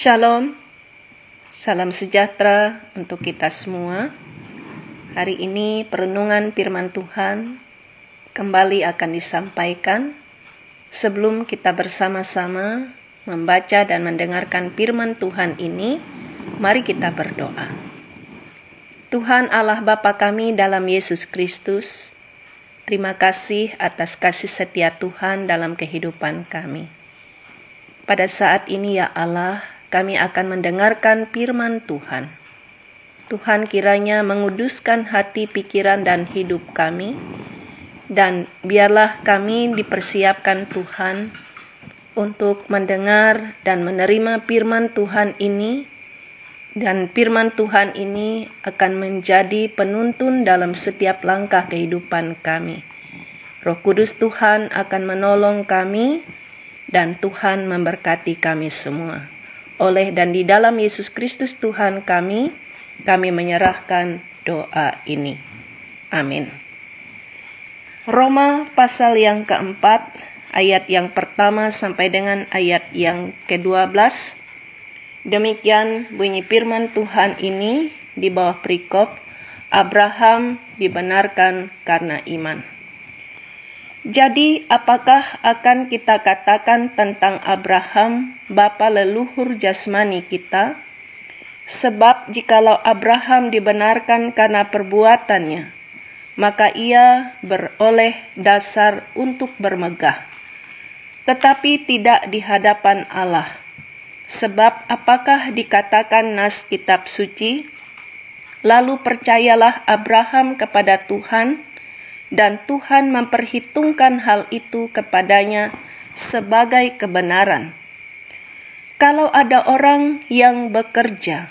Shalom, salam sejahtera untuk kita semua. Hari ini perenungan firman Tuhan kembali akan disampaikan. Sebelum kita bersama-sama membaca dan mendengarkan firman Tuhan ini, mari kita berdoa. Tuhan Allah Bapa kami dalam Yesus Kristus, terima kasih atas kasih setia Tuhan dalam kehidupan kami. Pada saat ini ya Allah, kami akan mendengarkan firman Tuhan. Tuhan kiranya menguduskan hati, pikiran, dan hidup kami. Dan biarlah kami dipersiapkan Tuhan untuk mendengar dan menerima firman Tuhan ini. Dan firman Tuhan ini akan menjadi penuntun dalam setiap langkah kehidupan kami. Roh Kudus Tuhan akan menolong kami dan Tuhan memberkati kami semua. Oleh dan di dalam Yesus Kristus Tuhan kami menyerahkan doa ini. Amin. Roma pasal yang keempat, ayat yang pertama sampai dengan ayat yang ke-12. Demikian bunyi firman Tuhan ini di bawah perikop, Abraham dibenarkan karena iman. Jadi, apakah akan kita katakan tentang Abraham, bapa leluhur jasmani kita? Sebab jikalau Abraham dibenarkan karena perbuatannya, maka ia beroleh dasar untuk bermegah. Tetapi tidak di hadapan Allah. Sebab apakah dikatakan nas kitab suci? Lalu percayalah Abraham kepada Tuhan, dan Tuhan memperhitungkan hal itu kepadanya sebagai kebenaran. Kalau ada orang yang bekerja,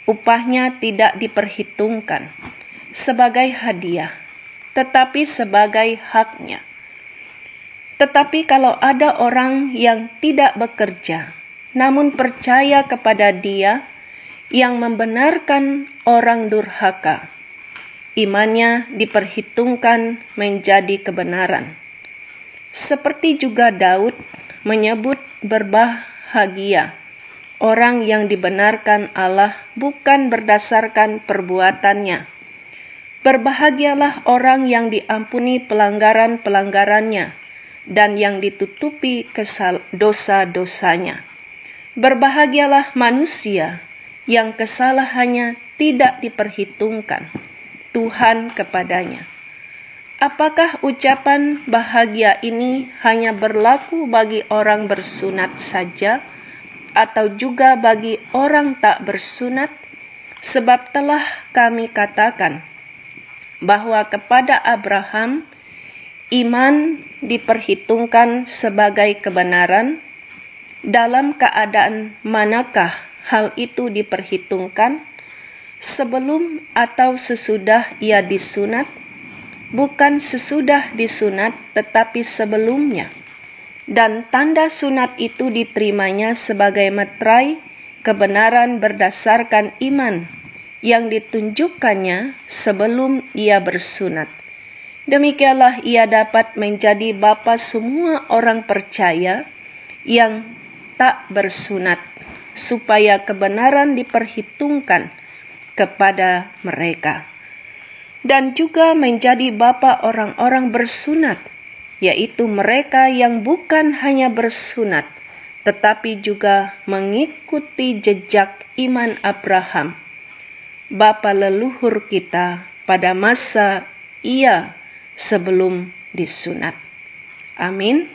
upahnya tidak diperhitungkan sebagai hadiah, tetapi sebagai haknya. Tetapi kalau ada orang yang tidak bekerja, namun percaya kepada Dia yang membenarkan orang durhaka, imannya diperhitungkan menjadi kebenaran. Seperti juga Daud menyebut berbahagia orang yang dibenarkan Allah bukan berdasarkan perbuatannya. Berbahagialah orang yang diampuni pelanggaran-pelanggarannya dan yang ditutupi dosa-dosanya. Berbahagialah manusia yang kesalahannya tidak diperhitungkan Tuhan kepadanya. Apakah ucapan bahagia ini hanya berlaku bagi orang bersunat saja, atau juga bagi orang tak bersunat? Sebab telah kami katakan bahwa kepada Abraham iman diperhitungkan sebagai kebenaran. Dalam keadaan manakah hal itu diperhitungkan? Sebelum atau sesudah ia disunat? Bukan sesudah disunat, tetapi sebelumnya. Dan tanda sunat itu diterimanya sebagai meterai kebenaran berdasarkan iman yang ditunjukkannya sebelum ia bersunat. Demikianlah ia dapat menjadi bapa semua orang percaya yang tak bersunat, supaya kebenaran diperhitungkan kepada mereka. Dan juga menjadi bapa orang-orang bersunat, yaitu mereka yang bukan hanya bersunat, tetapi juga mengikuti jejak iman Abraham, bapa leluhur kita pada masa ia sebelum disunat. Amin.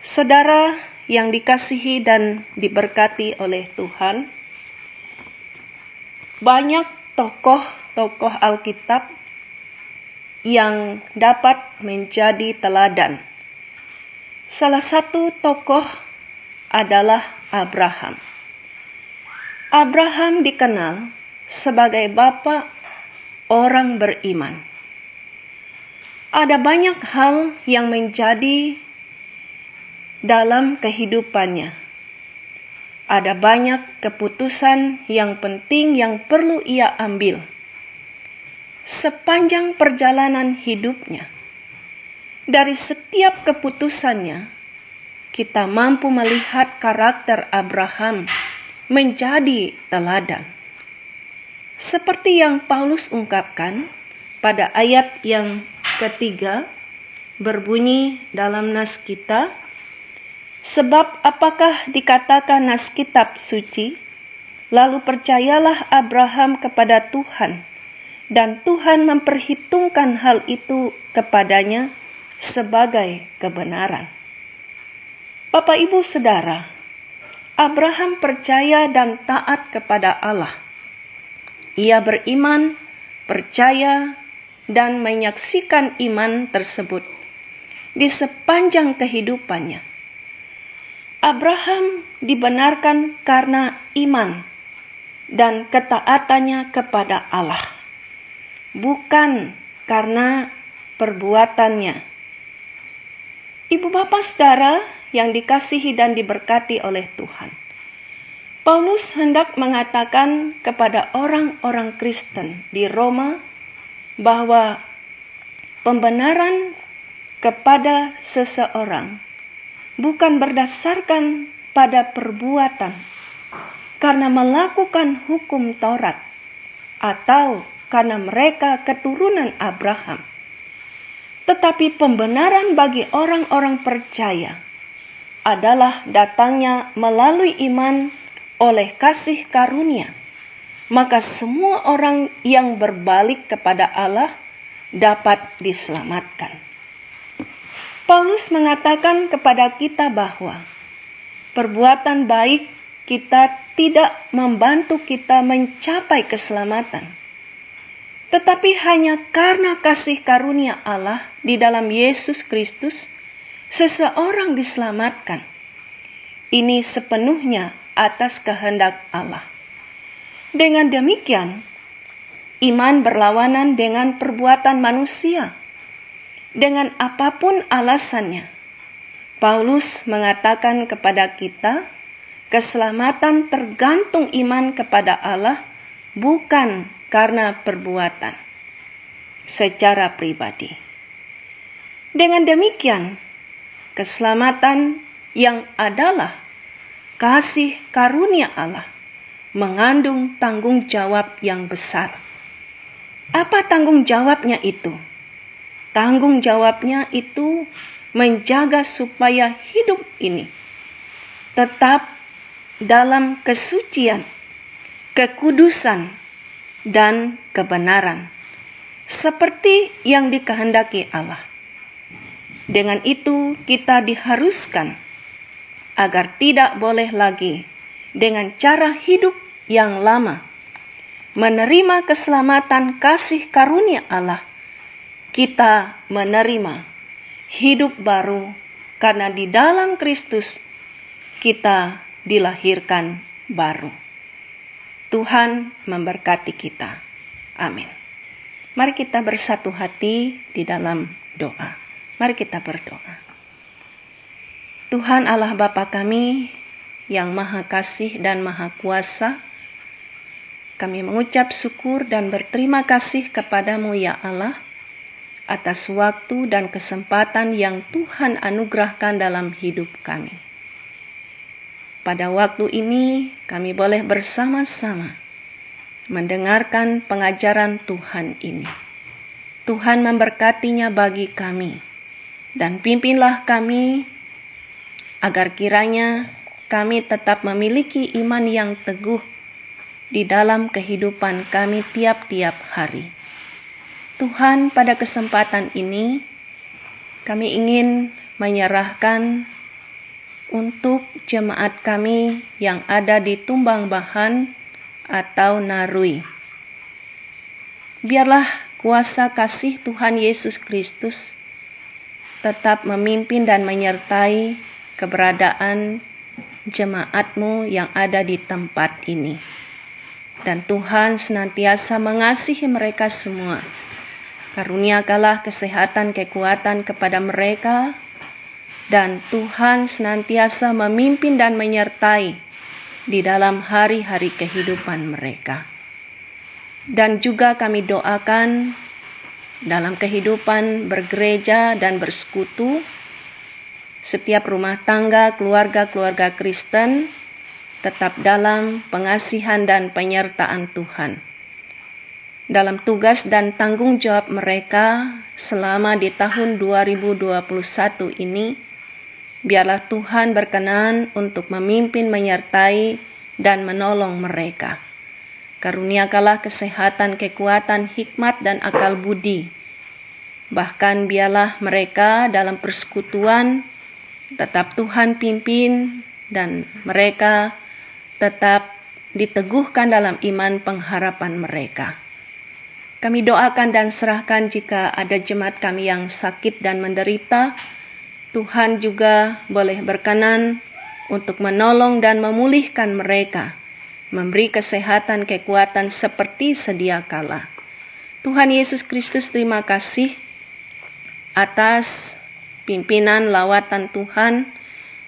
Saudara yang dikasihi dan diberkati oleh Tuhan, banyak tokoh Alkitab yang dapat menjadi teladan. Salah satu tokoh adalah Abraham. Abraham dikenal sebagai bapa orang beriman. Ada banyak hal yang menjadi dalam kehidupannya. Ada banyak keputusan yang penting yang perlu ia ambil sepanjang perjalanan hidupnya. Dari setiap keputusannya, kita mampu melihat karakter Abraham menjadi teladan. Seperti yang Paulus ungkapkan pada ayat yang ketiga, berbunyi dalam nas kita, sebab apakah dikatakan nas kitab suci, lalu percayalah Abraham kepada Tuhan, dan Tuhan memperhitungkan hal itu kepadanya sebagai kebenaran. Bapak, Ibu, Saudara, Abraham percaya dan taat kepada Allah. Ia beriman, percaya, dan menyaksikan iman tersebut di sepanjang kehidupannya. Abraham dibenarkan karena iman dan ketaatannya kepada Allah, bukan karena perbuatannya. Ibu bapak saudara yang dikasihi dan diberkati oleh Tuhan, Paulus hendak mengatakan kepada orang-orang Kristen di Roma bahwa pembenaran kepada seseorang bukan berdasarkan pada perbuatan karena melakukan hukum Taurat atau karena mereka keturunan Abraham, tetapi pembenaran bagi orang-orang percaya adalah datangnya melalui iman oleh kasih karunia. Maka semua orang yang berbalik kepada Allah dapat diselamatkan. Paulus mengatakan kepada kita bahwa perbuatan baik kita tidak membantu kita mencapai keselamatan, tetapi hanya karena kasih karunia Allah di dalam Yesus Kristus, seseorang diselamatkan. Ini sepenuhnya atas kehendak Allah. Dengan demikian, iman berlawanan dengan perbuatan manusia. Dengan apapun alasannya, Paulus mengatakan kepada kita, keselamatan tergantung iman kepada Allah, bukan karena perbuatan secara pribadi. Dengan demikian, keselamatan yang adalah kasih karunia Allah mengandung tanggung jawab yang besar. Apa tanggung jawabnya itu? Tanggung jawabnya itu menjaga supaya hidup ini tetap dalam kesucian, kekudusan, dan kebenaran, seperti yang dikehendaki Allah. Dengan itu kita diharuskan agar tidak boleh lagi dengan cara hidup yang lama menerima keselamatan kasih karunia Allah. Kita menerima hidup baru karena di dalam Kristus kita dilahirkan baru. Tuhan memberkati kita. Amin. Mari kita bersatu hati di dalam doa. Mari kita berdoa. Tuhan Allah Bapa kami yang Maha Kasih dan Maha Kuasa, kami mengucap syukur dan berterima kasih kepadamu ya Allah, atas waktu dan kesempatan yang Tuhan anugerahkan dalam hidup kami. Pada waktu ini kami boleh bersama-sama mendengarkan pengajaran Tuhan ini. Tuhan memberkatinya bagi kami, dan pimpinlah kami agar kiranya kami tetap memiliki iman yang teguh di dalam kehidupan kami tiap-tiap hari. Tuhan, pada kesempatan ini kami ingin menyerahkan untuk jemaat kami yang ada di Tumbang Bahan atau Narui. Biarlah kuasa kasih Tuhan Yesus Kristus tetap memimpin dan menyertai keberadaan jemaat-Mu yang ada di tempat ini. Dan Tuhan senantiasa mengasihi mereka semua. Karuniakanlah kesehatan, kekuatan kepada mereka, dan Tuhan senantiasa memimpin dan menyertai di dalam hari-hari kehidupan mereka. Dan juga kami doakan dalam kehidupan bergereja dan bersekutu, setiap rumah tangga, keluarga-keluarga Kristen tetap dalam pengasihan dan penyertaan Tuhan. Dalam tugas dan tanggung jawab mereka selama di tahun 2021 ini, biarlah Tuhan berkenan untuk memimpin, menyertai, dan menolong mereka. Karuniakanlah kesehatan, kekuatan, hikmat, dan akal budi. Bahkan biarlah mereka dalam persekutuan tetap Tuhan pimpin dan mereka tetap diteguhkan dalam iman pengharapan mereka. Kami doakan dan serahkan jika ada jemaat kami yang sakit dan menderita, Tuhan juga boleh berkenan untuk menolong dan memulihkan mereka, memberi kesehatan, kekuatan seperti sedia kala. Tuhan Yesus Kristus, terima kasih atas pimpinan lawatan Tuhan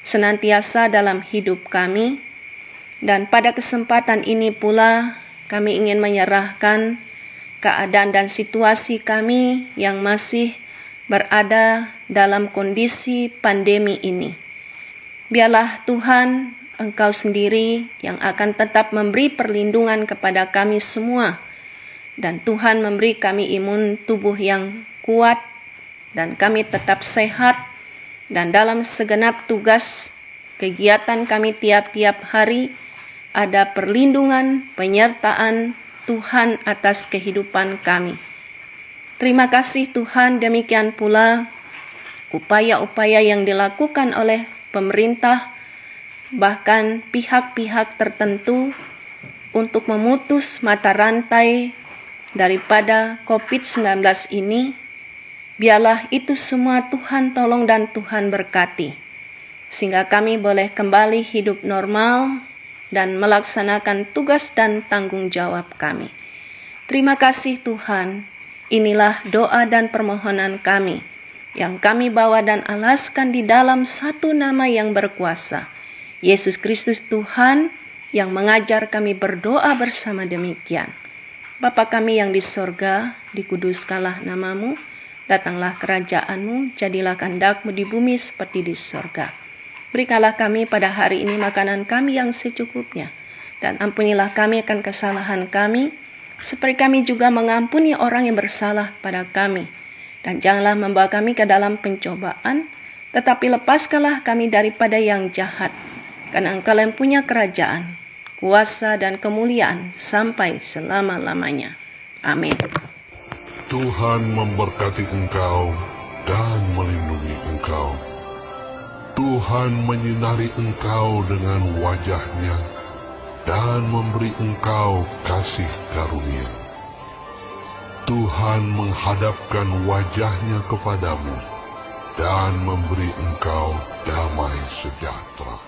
senantiasa dalam hidup kami. Dan pada kesempatan ini pula kami ingin menyerahkan keadaan dan situasi kami yang masih berada dalam kondisi pandemi ini. Biarlah Tuhan, Engkau sendiri yang akan tetap memberi perlindungan kepada kami semua. Dan Tuhan memberi kami imun tubuh yang kuat dan kami tetap sehat. Dan dalam segenap tugas kegiatan kami tiap-tiap hari, ada perlindungan, penyertaan Tuhan atas kehidupan kami. Terima kasih Tuhan, demikian pula upaya-upaya yang dilakukan oleh pemerintah, bahkan pihak-pihak tertentu untuk memutus mata rantai daripada COVID-19 ini. Biarlah itu semua Tuhan tolong dan Tuhan berkati, sehingga kami boleh kembali hidup normal dan melaksanakan tugas dan tanggung jawab kami. Terima kasih Tuhan, inilah doa dan permohonan kami, yang kami bawa dan alaskan di dalam satu nama yang berkuasa, Yesus Kristus Tuhan, yang mengajar kami berdoa bersama demikian. Bapa kami yang di sorga, dikuduskanlah namamu, datanglah kerajaanmu, jadilah kehendak-mu di bumi seperti di sorga. Berikanlah kami pada hari ini makanan kami yang secukupnya. Dan ampunilah kami akan kesalahan kami, seperti kami juga mengampuni orang yang bersalah pada kami. Dan janganlah membawa kami ke dalam pencobaan, tetapi lepaskanlah kami daripada yang jahat. Karena Engkau yang punya kerajaan, kuasa dan kemuliaan sampai selama-lamanya. Amin. Tuhan memberkati engkau dan melindungi engkau. Tuhan menyinari engkau dengan wajah-Nya dan memberi engkau kasih karunia. Tuhan menghadapkan wajah-Nya kepadamu dan memberi engkau damai sejahtera.